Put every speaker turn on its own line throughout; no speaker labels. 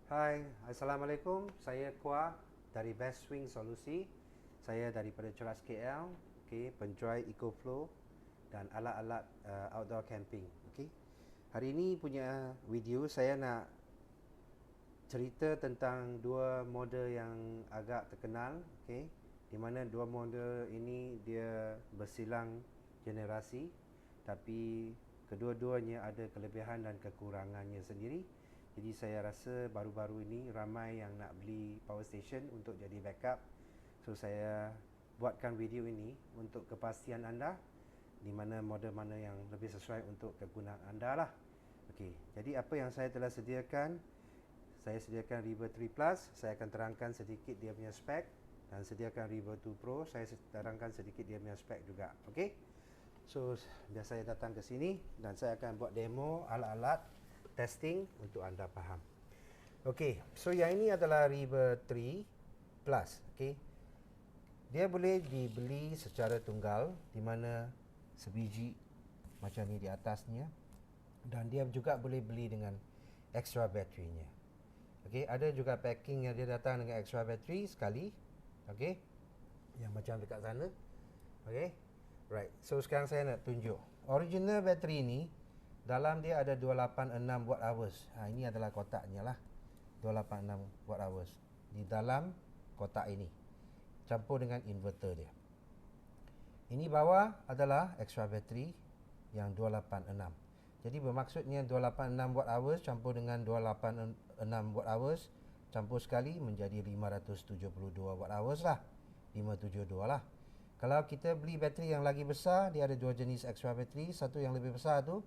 Hai, Assalamualaikum. Saya Kua dari Best Swing Solusi. Saya daripada Ceras KL, penjual EcoFlow dan alat-alat outdoor camping. Hari ini punya video saya nak cerita tentang dua model yang agak terkenal, di mana dua model ini dia bersilang generasi, tapi kedua-duanya ada kelebihan dan kekurangannya sendiri. Jadi saya rasa baru-baru ini ramai yang nak beli power station untuk jadi backup. So saya buatkan video ini untuk kepastian anda, di mana model mana yang lebih sesuai untuk kegunaan anda lah. Jadi apa yang saya telah sediakan, saya sediakan River 3 Plus. Saya akan terangkan sedikit dia punya spek, dan sediakan River 2 Pro. Saya terangkan sedikit dia punya spek juga. So biar saya datang ke sini dan saya akan buat demo alat-alat testing untuk anda faham. So yang ini adalah River 3 Plus. Dia boleh dibeli secara tunggal, di mana sebiji macam ni di atasnya, dan dia juga boleh beli dengan extra baterinya. Ada juga packing yang dia datang dengan extra bateri sekali. Yang macam dekat sana. Right. So sekarang saya nak tunjuk original bateri ini. Dalam dia ada 286 watt hours. Ini adalah kotaknya lah, 286 watt hours di dalam kotak ini, campur dengan inverter dia. Ini bawah adalah extra battery yang 286. Jadi bermaksudnya 286 watt hours campur dengan 286 watt hours campur sekali menjadi 572 watt hours lah, 572 lah. Kalau kita beli bateri yang lagi besar, dia ada dua jenis extra battery. Satu yang lebih besar tu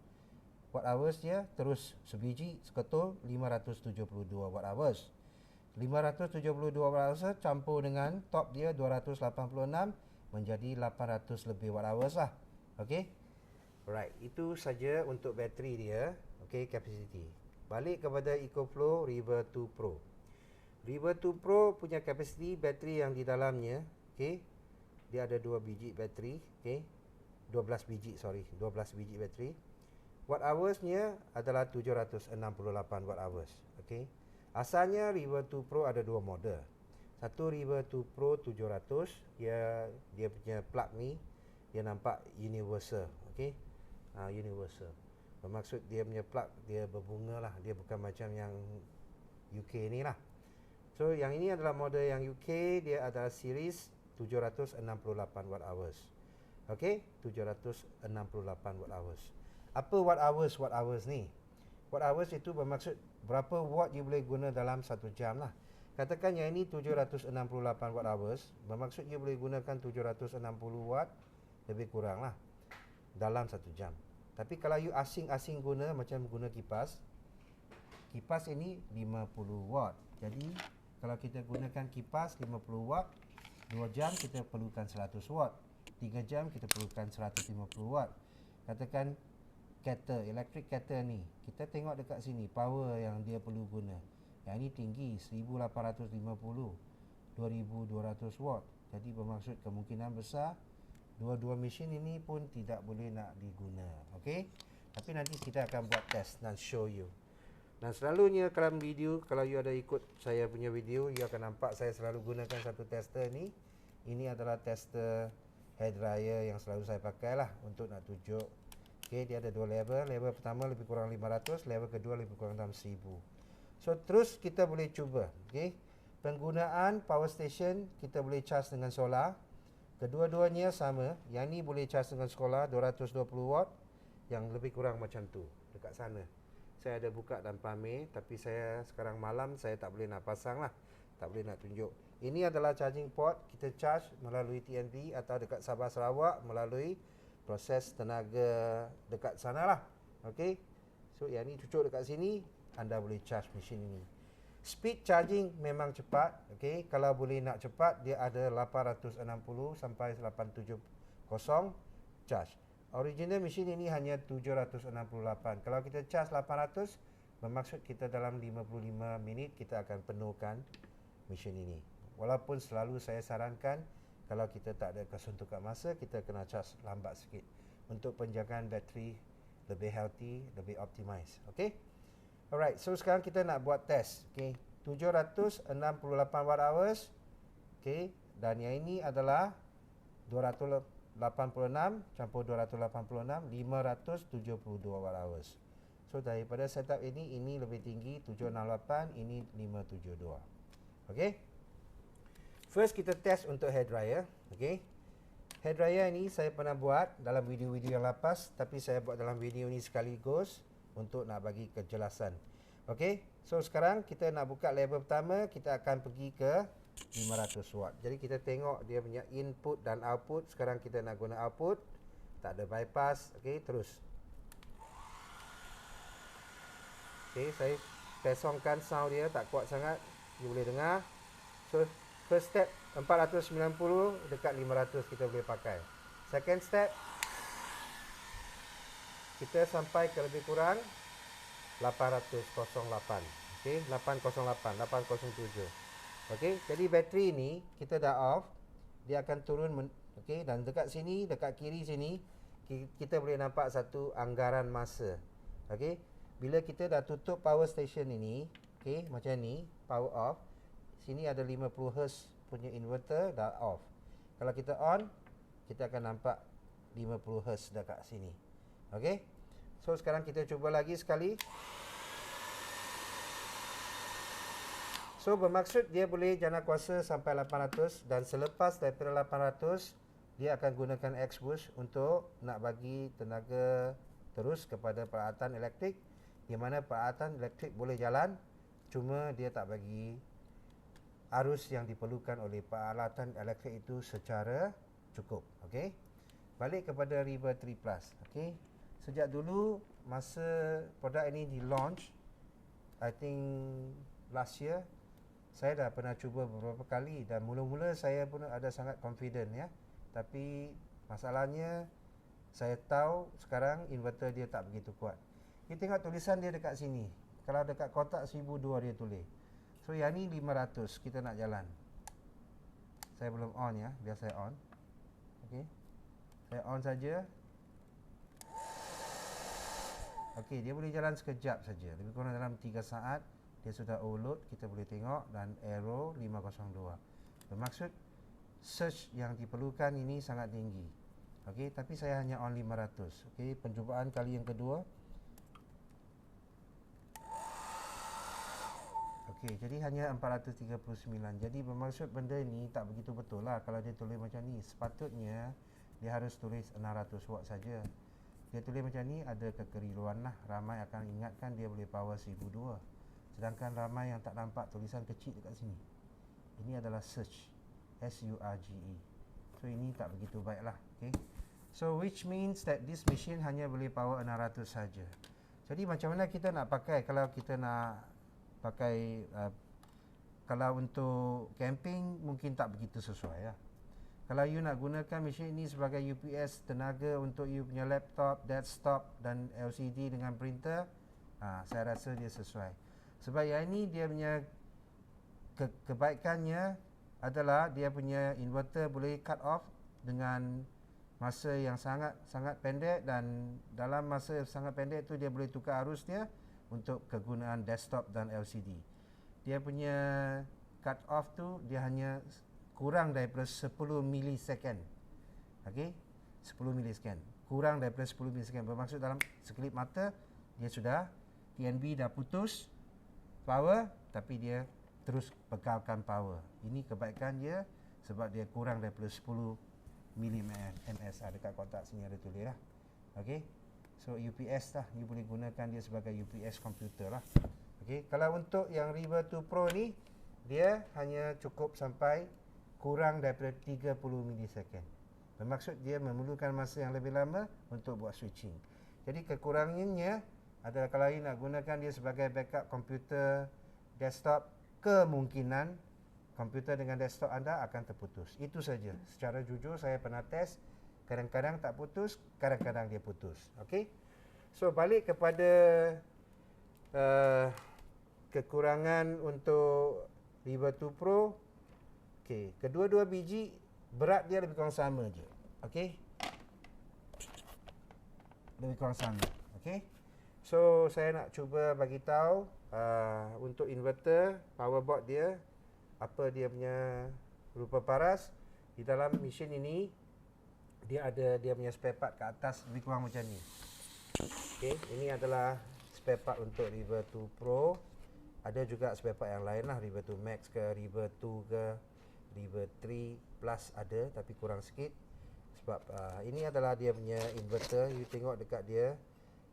watt hours dia terus sebiji seketul 572 watt hours. 572 watt hours campur dengan top dia 286 menjadi 800 lebih watt hours lah. Right, itu saja untuk bateri dia. Capacity. Balik kepada EcoFlow River 2 Pro. River 2 Pro punya capacity bateri yang di dalamnya, dia ada 2 biji bateri, 12 biji bateri. Watt hoursnya adalah 768 watt hours. Asalnya River 2 Pro ada dua model. Satu River 2 Pro 700, dia punya plug ni dia nampak universal. Universal. Bermaksud dia punya plug dia berbunga lah, dia bukan macam yang UK ni lah. So yang ini adalah model yang UK, dia adalah series 768 watt hours. 768 watt hours. Apa watt hours ni? Watt hours itu bermaksud berapa watt you boleh guna dalam 1 jam lah. Katakan yang ini 768 watt hours, bermaksud you boleh gunakan 760 watt lebih kurang lah dalam 1 jam. Tapi kalau you asing-asing guna, macam guna kipas ini 50 watt. Jadi kalau kita gunakan kipas 50 watt, 2 jam kita perlukan 100 watt, 3 jam kita perlukan 150 watt. Katakan kettle, electric kettle ni, kita tengok dekat sini power yang dia perlu guna. Yang ini tinggi 1850, 2200 watt. Jadi bermaksud kemungkinan besar dua-dua mesin ini pun tidak boleh nak diguna. Tapi nanti kita akan buat test dan show you. Dan selalunya dalam video, kalau you ada ikut saya punya video, you akan nampak saya selalu gunakan satu tester ni. Ini adalah tester hair dryer yang selalu saya pakai lah untuk nak tunjuk. Dia ada dua level. Level pertama lebih kurang 500, level kedua lebih kurang dalam 1000. So terus kita boleh cuba. Penggunaan power station kita boleh charge dengan solar. Kedua-duanya sama. Yang ni boleh charge dengan solar 220 watt, yang lebih kurang macam tu dekat sana. Saya ada buka dan pamer, tapi saya sekarang malam saya tak boleh nak pasang lah, tak boleh nak tunjuk. Ini adalah charging port. Kita charge melalui TNB atau dekat Sabah Sarawak melalui proses tenaga dekat sana lah. So yang ni cucuk dekat sini, anda boleh charge mesin ini. Speed charging memang cepat. Kalau boleh nak cepat, dia ada 860 sampai 870 charge. Original mesin ini hanya 768. Kalau kita charge 800, bermaksud kita dalam 55 minit kita akan penuhkan mesin ini. Walaupun selalu saya sarankan, kalau kita tak ada kesuntukan masa, kita kena charge lambat sikit untuk penjagaan bateri lebih healthy, lebih optimize. Alright, so sekarang kita nak buat test. 768 watt hours. Okey, dan yang ini adalah 286 campur 286, 572 watt hours. So daripada setup ini lebih tinggi 768, ini 572. Okey. First kita test untuk hair dryer. Okey. Hair dryer ini saya pernah buat dalam video-video yang lepas, tapi saya buat dalam video ini sekaligus untuk nak bagi kejelasan. Okey. So sekarang kita nak buka level pertama, kita akan pergi ke 500 watt. Jadi kita tengok dia punya input dan output. Sekarang kita nak guna output. Tak ada bypass. Okey, terus. Okey, saya pesongkan sound dia tak kuat sangat. You boleh dengar. So, first step 490 dekat 500 kita boleh pakai. Second step kita sampai ke lebih kurang 808. Okey, 808, 807. Okey, jadi bateri ni kita dah off. Dia akan turun okey, dan dekat sini, dekat kiri sini kita boleh nampak satu anggaran masa. Okey. Bila kita dah tutup power station ini, okey, macam ni, power off. Sini ada 50 Hz punya inverter dah off. Kalau kita on, kita akan nampak 50 Hz dekat sini. Okey. So sekarang kita cuba lagi sekali. So bermaksud dia boleh jana kuasa sampai 800, dan selepas daripada 800 dia akan gunakan X-boost untuk nak bagi tenaga terus kepada peralatan elektrik, di mana peralatan elektrik boleh jalan, cuma dia tak bagi arus yang diperlukan oleh peralatan elektrik itu secara cukup. Okey. Balik kepada River 3 Plus. Okey. Sejak dulu masa produk ini di launch, I think last year, saya dah pernah cuba beberapa kali, dan mula-mula saya pun ada sangat confident ya. Tapi masalahnya saya tahu sekarang inverter dia tak begitu kuat. Kita tengok tulisan dia dekat sini. Kalau dekat kotak 1002 dia tulis. So yang ni 500 kita nak jalan. Saya belum on ya, biar saya on. Okey. Saya on saja. Okey, dia boleh jalan sekejap saja. Lebih kurang dalam 3 saat dia sudah overload, kita boleh tengok, dan arrow 502. Bermaksud surge yang diperlukan ini sangat tinggi. Okey, tapi saya hanya on 500. Okey, percubaan kali yang kedua. Okey, jadi hanya 439. Jadi bermaksud benda ni tak begitu betul lah kalau dia tulis macam ni. Sepatutnya dia harus tulis 600 watt saja. Dia tulis macam ni ada kekeliruan lah. Ramai akan ingatkan dia boleh power 1002. Sedangkan ramai yang tak nampak tulisan kecil dekat sini. Ini adalah surge, S-U-R-G-E. So ini tak begitu baik lah. Okay. So which means that this machine hanya boleh power 600 saja. Jadi macam mana kita nak pakai kalau kita nak pakai kalau untuk camping mungkin tak begitu sesuai lah. Kalau you nak gunakan mesin ini sebagai UPS tenaga untuk you punya laptop, desktop dan LCD dengan printer, saya rasa dia sesuai. Sebab yang ini dia punya kebaikannya adalah dia punya inverter boleh cut off dengan masa yang sangat pendek, dan dalam masa sangat pendek tu dia boleh tukar arus dia untuk kegunaan desktop dan LCD. Dia punya cut off tu dia hanya kurang daripada 10 milisecond. Okey, 10 milisecond. Kurang daripada 10 milisecond. Bermaksud dalam sekelip mata dia sudah TNB dah putus power, tapi dia terus bekalkan power. Ini kebaikan dia sebab dia kurang daripada 10 ms. Dekat kotak sini ada tulis lah. Okey. So UPS lah, you boleh gunakan dia sebagai UPS komputer lah. Okey, kalau untuk yang River 2 Pro ni dia hanya cukup sampai kurang daripada 30 milisecond. Bermaksud dia memerlukan masa yang lebih lama untuk buat switching. Jadi kekurangannya adalah kalau you nak gunakan dia sebagai backup komputer desktop, kemungkinan komputer dengan desktop anda akan terputus. Itu saja. Secara jujur saya pernah test, kadang-kadang tak putus, kadang-kadang dia putus. Okey. So balik kepada kekurangan untuk River 2 Pro. Okey, kedua-dua biji berat dia lebih kurang sama je. Okey. Lebih kurang sama. Okey. So saya nak cuba bagi tahu untuk inverter power board dia apa dia punya rupa paras. Di dalam mesin ini dia ada dia punya spare part kat atas lebih kurang macam ni. Okey, ini adalah spare part untuk River 2 Pro. Ada juga spare part yang lain lah, River 2 Max ke, River 2 ke, River 3 Plus ada tapi kurang sikit. Sebab ini adalah dia punya inverter. You tengok dekat dia,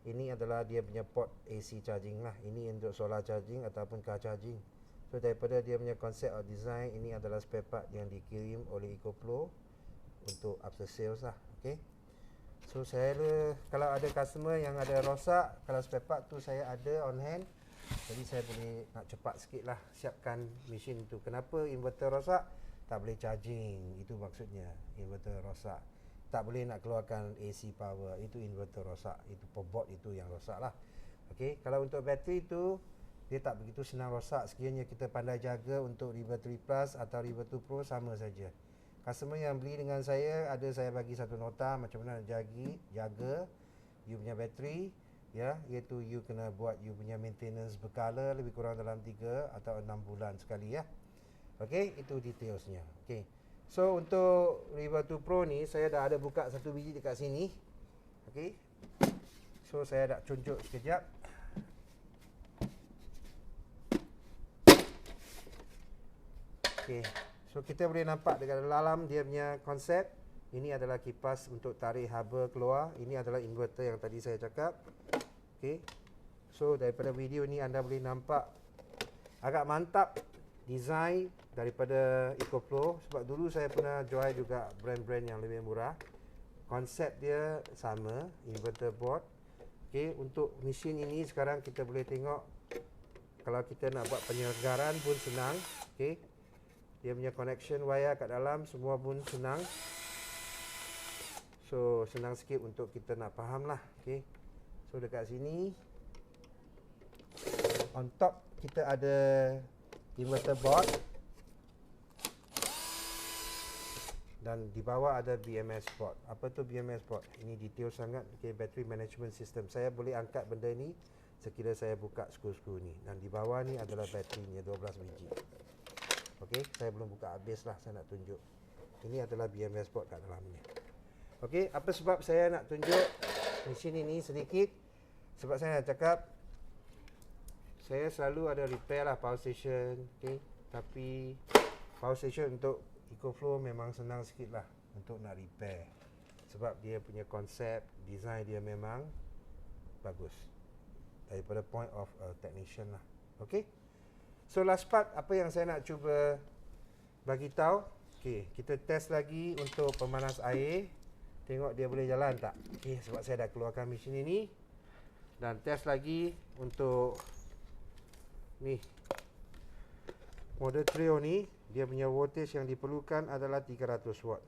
ini adalah dia punya port AC charging lah. Ini untuk solar charging ataupun car charging. So daripada dia punya konsep atau design, ini adalah spare part yang dikirim oleh EcoFlow untuk after sales lah. Okay. So saya kalau ada customer yang ada rosak, kalau spare part tu saya ada on hand, jadi saya boleh nak cepat sikit lah siapkan mesin tu. Kenapa inverter rosak? Tak boleh charging, itu maksudnya inverter rosak. Tak boleh nak keluarkan AC power, itu inverter rosak. Itu board itu yang rosak lah. Okay. Kalau untuk bateri tu, dia tak begitu senang rosak. Sekiranya kita pandai jaga untuk River 3 Plus atau River 2 Pro sama saja. Customer yang beli dengan saya, ada saya bagi satu nota macam mana jaga you punya bateri, ya, iaitu you kena buat you punya maintenance berkala lebih kurang dalam 3 atau 6 bulan sekali ya. Okey, itu detailsnya. Okey. So untuk River 2 Pro ni saya dah ada buka satu biji dekat sini. Okey. So saya dah tunjuk sekejap. Okay. So kita boleh nampak dekat dalam dia punya konsep. Ini adalah kipas untuk tarik haba keluar. Ini adalah inverter yang tadi saya cakap. Okay. So daripada video ni anda boleh nampak agak mantap design daripada EcoFlow. Sebab dulu saya pernah jual juga brand-brand yang lebih murah. Konsep dia sama, inverter board. Okay. Untuk mesin ini sekarang kita boleh tengok, kalau kita nak buat penyegaran pun senang. Okay. Dia punya connection wire kat dalam semua pun senang. So senang sikit untuk kita nak faham lah. Okay. So dekat sini on top kita ada inverter board, dan di bawah ada BMS board. Apa tu BMS board? Ini detail sangat. Okay, battery management system. Saya boleh angkat benda ni sekira saya buka skru-skru ni. Dan di bawah ni adalah baterinya 12 biji. Okey, saya belum buka habis lah, saya nak tunjuk. Ini adalah BMS board kat dalamnya. Okey, apa sebab saya nak tunjuk mesin ini sedikit? Sebab saya nak cakap, saya selalu ada repair lah power station. Okey, tapi power station untuk EcoFlow memang senang sikit lah untuk nak repair. Sebab dia punya konsep, design dia memang bagus. Daripada point of a technician lah. Okey. So last part, apa yang saya nak cuba bagi tahu. Okey, kita test lagi untuk pemanas air. Tengok dia boleh jalan tak. Okey, sebab saya dah keluarkan mesin ini. Dan test lagi untuk ni model Trio ni, dia punya voltage yang diperlukan adalah 300 watt.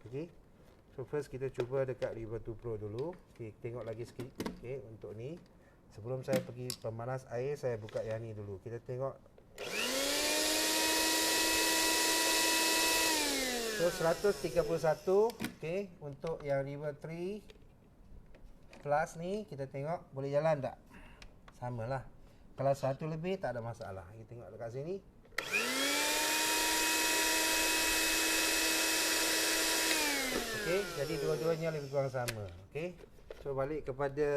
Okey. So first kita cuba dekat River 2 Pro dulu. Okey, tengok lagi sikit. Okey, untuk ni. Sebelum saya pergi pemanas air, saya buka yang ni dulu. Kita tengok. So 131. Okey, untuk yang River 3 Plus ni kita tengok boleh jalan tak? Samalah. Kalau satu lebih tak ada masalah. Kita tengok dekat sini. Okey, jadi dua-duanya lebih kurang sama. Okey. So balik kepada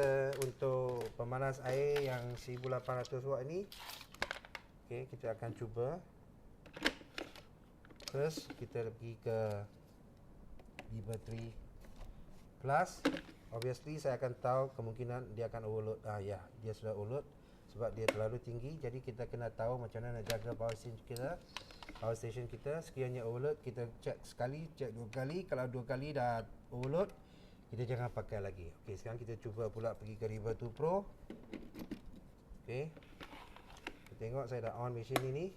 untuk pemanas air yang 1800 watt ni. Okey, kita akan cuba. First kita pergi ke River 3 Plus. Obviously saya akan tahu kemungkinan dia akan overload. Ya, dia sudah overload sebab dia terlalu tinggi. Jadi kita kena tahu macam mana nak jaga power station kita. Sekiranya overload, kita cek sekali, cek dua kali. Kalau dua kali dah overload, kita jangan pakai lagi. Okey, sekarang kita cuba pula pergi ke River 2 Pro. Okey. Kita tengok saya dah on mesin ini.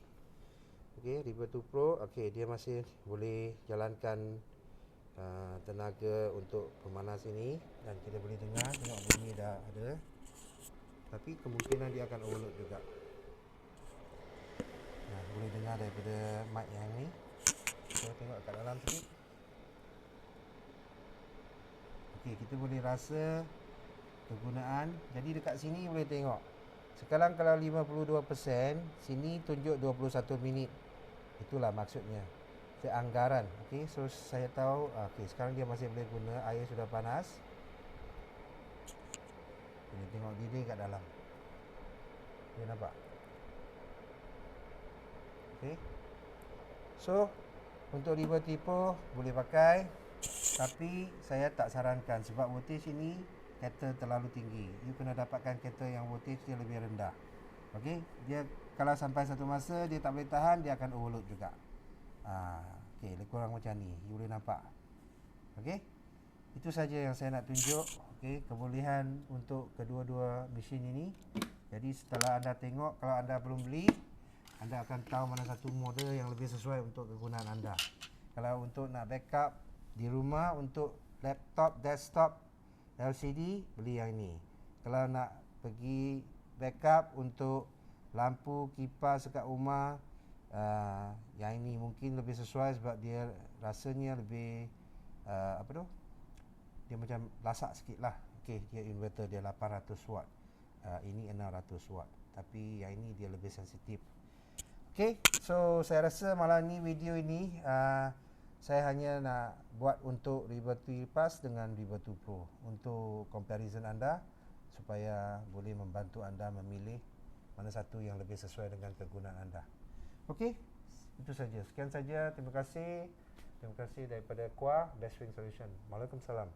Okey, River 2 Pro. Okey, dia masih boleh jalankan tenaga untuk pemanas ini, dan kita boleh dengar, tengok bunyi dah ada. Tapi kemungkinan dia akan overload juga. Nah, boleh dengar daripada mic yang ni. Kita tengok kat dalam sikit. Okey, kita boleh rasa kegunaan. Jadi dekat sini boleh tengok. Sekarang kalau 52%, sini tunjuk 21 minit. Itulah maksudnya. Anggaran. Okey, so saya tahu okey, sekarang dia masih boleh guna, air sudah panas. Ini tengok dinding kat dalam. Dia nampak. Okey. So, untuk liberty pro boleh pakai, tapi saya tak sarankan sebab voltage ini kereta terlalu tinggi. You kena dapatkan kereta yang voltage dia lebih rendah. Okey, dia kalau sampai satu masa dia tak boleh tahan, dia akan overload juga. Okey, lebih kurang macam ni. You boleh nampak. Okey. Itu saja yang saya nak tunjuk. Okey, kebolehan untuk kedua-dua mesin ini. Jadi setelah anda tengok, kalau anda belum beli, anda akan tahu mana satu model yang lebih sesuai untuk kegunaan anda. Kalau untuk nak backup di rumah untuk laptop, desktop, LCD, beli yang ini. Kalau nak pergi backup untuk lampu, kipas dekat rumah, yang ini mungkin lebih sesuai sebab dia rasanya lebih dia macam lasak sikit lah. Okey, dia inverter dia 800 watt, ini 600 watt, tapi yang ini dia lebih sensitif. Okey, so saya rasa malam ni video ini saya hanya nak buat untuk Liberty Plus dengan Liberty Pro untuk comparison anda supaya boleh membantu anda memilih mana satu yang lebih sesuai dengan kegunaan anda. Okey, itu saja. Sekian saja. Terima kasih. Terima kasih daripada Kuah Best Swing Solution. Waalaikumsalam.